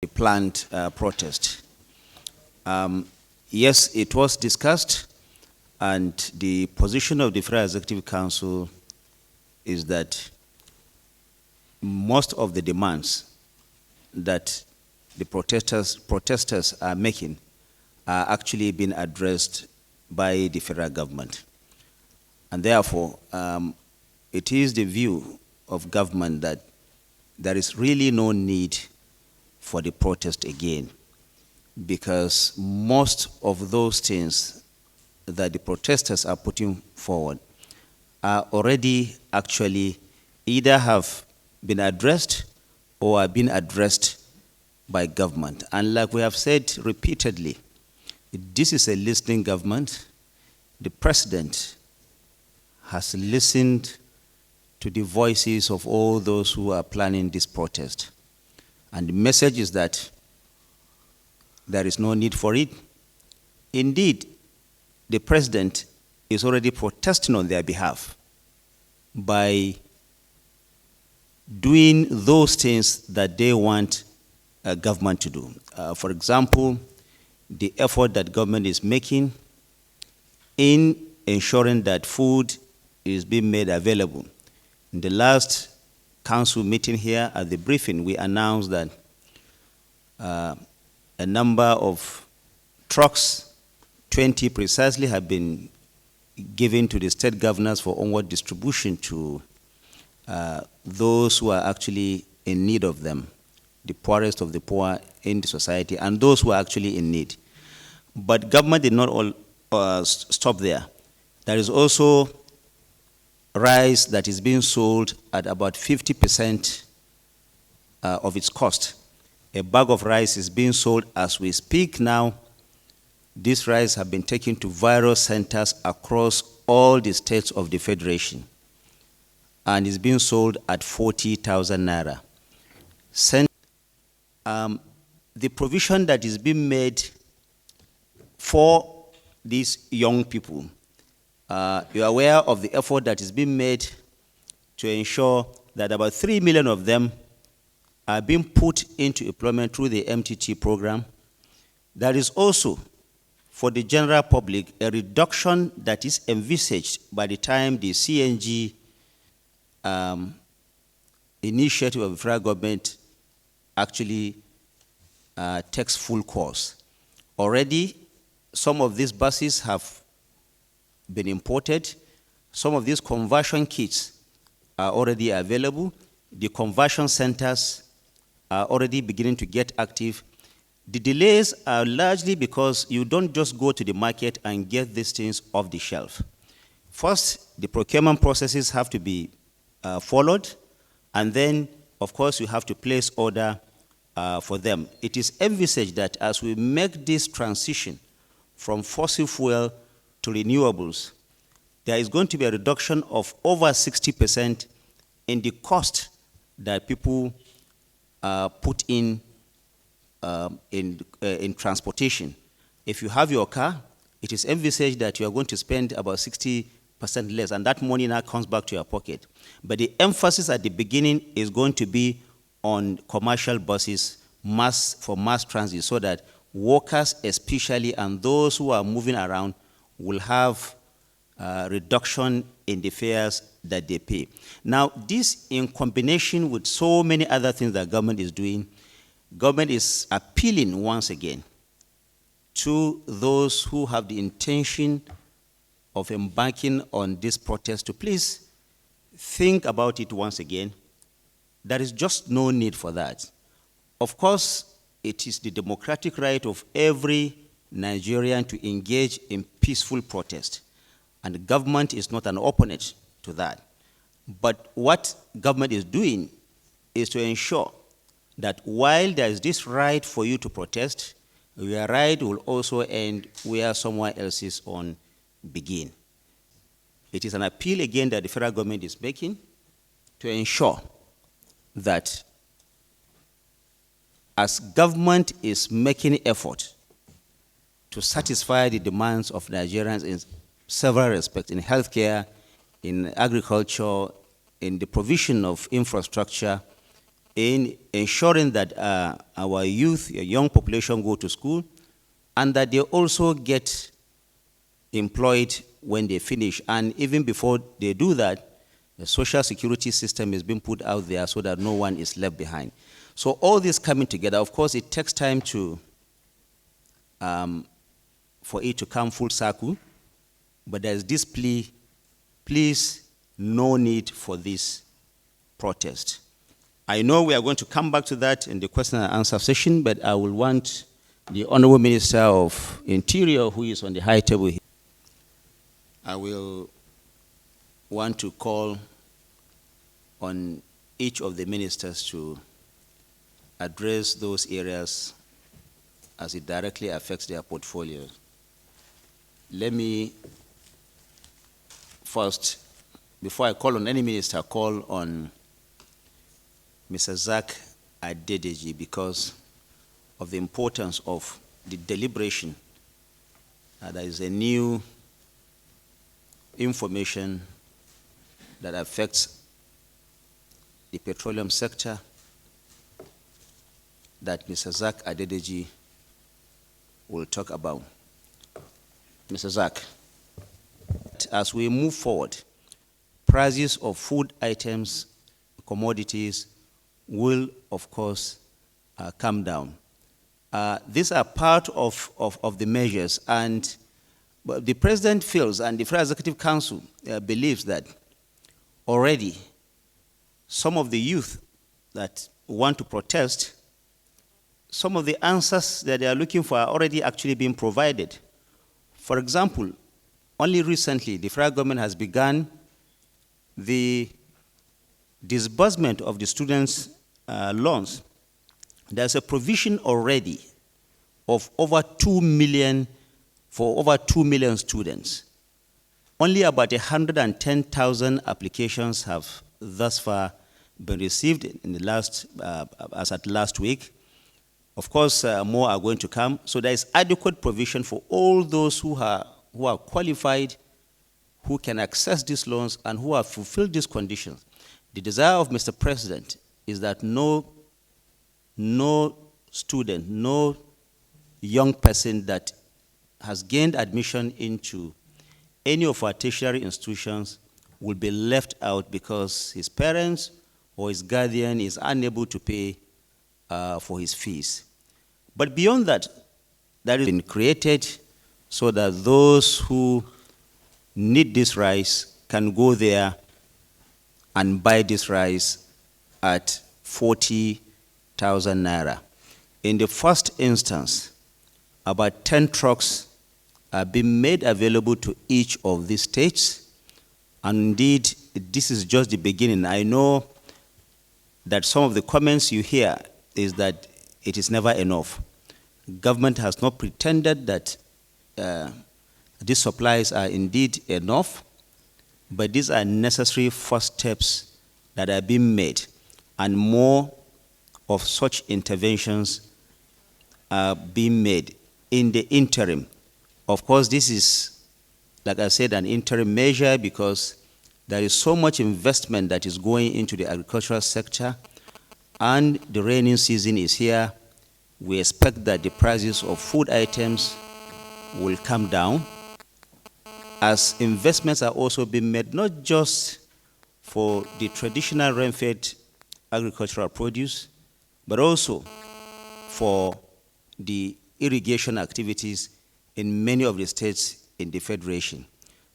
a planned protest. Yes, it was discussed, and the position of the Federal Executive Council is that most of the demands that the protesters are making are actually being addressed by the federal government. And therefore, it is the view of government that there is really no need for the protest again, because most of those things that the protesters are putting forward are already actually either have been addressed or are being addressed by government. And like we have said repeatedly, this is a listening government. The president has listened to the voices of all those who are planning this protest. And the message is that there is no need for it. Indeed, the president is already protesting on their behalf by doing those things that they want government to do. For example, the effort that government is making in ensuring that food is being made available. In the last council meeting here at the briefing, we announced that a number of trucks, 20 precisely, have been given to the state governors for onward distribution to those who are actually in need of them, the poorest of the poor in the society, and those who are actually in need. But government did not all stop there. There is also rice that is being sold at about 50% of its cost. A bag of rice is being sold as we speak now. This rice have been taken to various centers across all the states of the Federation and is being sold at 40,000 naira. The provision that is being made for these young people, you are aware of the effort that is being made to ensure that about 3 million of them are being put into employment through the MTT program. There is also, for the general public, a reduction that is envisaged by the time the CNG initiative of the federal government actually takes full course. Already, some of these buses have been imported. Some of these conversion kits are already available. The conversion centers are already beginning to get active. The delays are largely because you don't just go to the market and get these things off the shelf. First, the procurement processes have to be followed, and then, of course, you have to place order for them. It is envisaged that as we make this transition from fossil fuel to renewables, there is going to be a reduction of over 60% in the cost that people put in transportation. If you have your car, it is envisaged that you are going to spend about 60% less, and that money now comes back to your pocket. But the emphasis at the beginning is going to be on commercial buses, for mass transit, so that workers especially and those who are moving around will have reduction in the fares that they pay. Now, this in combination with so many other things that government is doing, government is appealing once again to those who have the intention of embarking on this protest to please think about it once again. There is just no need for that. Of course, it is the democratic right of every Nigerian to engage in peaceful protest, and the government is not an opponent to that. But what government is doing is to ensure that while there is this right for you to protest, your right will also end where someone else's own begin. It is an appeal again that the federal government is making to ensure that as government is making effort to satisfy the demands of Nigerians in several respects, in healthcare, in agriculture, in the provision of infrastructure, in ensuring that our youth, a young population, go to school, and that they also get employed when they finish. And even before they do that, the social security system is being put out there so that no one is left behind. So all this coming together, of course, it takes time for it to come full circle, but there's this plea, please, no need for this protest. I know we are going to come back to that in the question and answer session, but I will want the Honorable Minister of Interior, who is on the high table here. I will want to call on each of the ministers to address those areas as it directly affects their portfolio. Let me first, before I call on any minister, call on Mr. Zach Adedeji because of the importance of the deliberation. There is a new information that affects the petroleum sector that Mr. Zach Adedeji will talk about. Mr. Zach, as we move forward, prices of food items, commodities will, of course, come down. These are part of the measures, and the President feels, and the Federal Executive Council believes that already some of the youth that want to protest, some of the answers that they are looking for are already actually being provided. For example, only recently, the federal government has begun the disbursement of the students' loans. There's a provision already of over 2 million for over 2 million students. Only about 110,000 applications have thus far been received in the last, as at last week. Of course, more are going to come. So there is adequate provision for all those who are qualified, who can access these loans, and who have fulfilled these conditions. The desire of Mr. President is that no student, no young person that has gained admission into any of our tertiary institutions will be left out because his parents or his guardian is unable to pay for his fees. But beyond that, that has been created so that those who need this rice can go there and buy this rice at 40,000 naira. In the first instance, about 10 trucks are being made available to each of these states. And indeed, this is just the beginning. I know that some of the comments you hear is that it is never enough. Government has not pretended that these supplies are indeed enough, but these are necessary first steps that are being made, and more of such interventions are being made in the interim. Of course, this is, like I said, an interim measure because there is so much investment that is going into the agricultural sector, and the rainy season is here. We expect that the prices of food items will come down as investments are also being made, not just for the traditional rain-fed agricultural produce, but also for the irrigation activities in many of the states in the Federation.